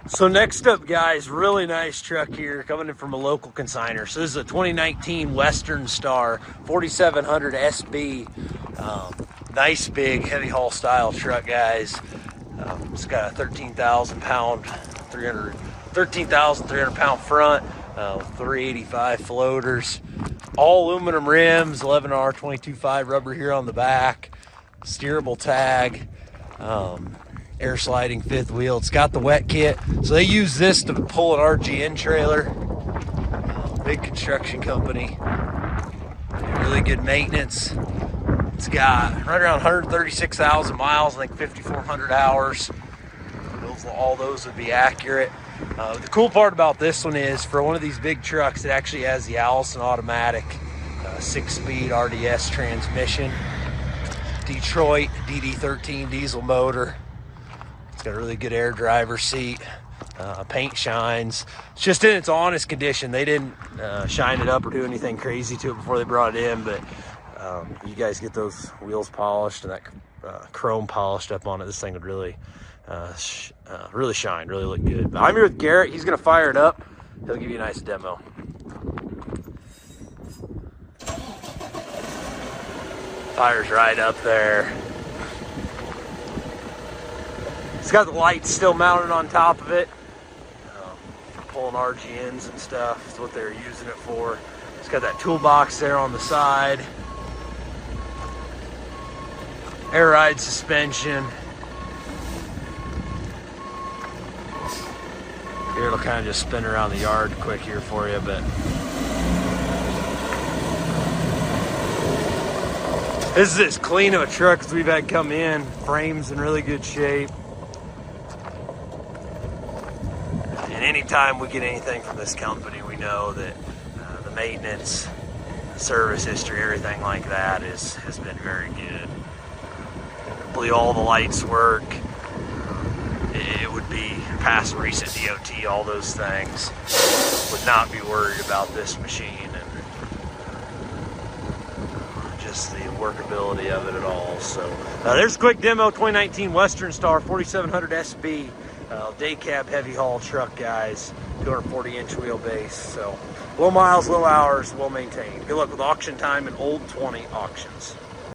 So next up, guys, really nice truck here coming in from a local consignor. So this is a 2019 Western Star 4700 SB. Nice big heavy haul style truck, guys. It's got a 13,300 pound front, 385 floaters, all aluminum rims, 11R 22.5 rubber here on the back, steerable tag. Air sliding fifth wheel. It's got the wet kit, so they use this to pull an RGN trailer. Big construction company, really good maintenance. It's got right around 136,000 miles, I think 5,400 hours. All those would be accurate. The cool part about this one is, for one of these big trucks, it actually has the Allison automatic 6-speed RDS transmission, Detroit DD13 diesel motor. It's got a really good air driver seat. Paint shines. It's just in its honest condition. They didn't shine it up or do anything crazy to it before they brought it in, but you guys get those wheels polished and that chrome polished up on it, this thing would really really shine, really look good. But I'm here with Garrett. He's gonna fire it up. He'll give you a nice demo. Fire's right up there. It's got the lights still mounted on top of it, for pulling RGNs and stuff. That's what they're using it for. It's got that toolbox there on the side. Air ride suspension. Here, it'll kind of just spin around the yard quick here for you, but this is as clean of a truck as we've had come in. Frame's in really good shape. And anytime we get anything from this company, we know that the maintenance, service history, everything like that has been very good. I believe all the lights work. It would be past recent DOT, all those things. Would not be worried about this machine and just the workability of it at all. So there's a quick demo. 2019 Western Star 4700 SB, day cab heavy haul truck, guys. 240-inch wheelbase. So low miles, low hours, well maintained. Good luck with auction time and Old 20 auctions.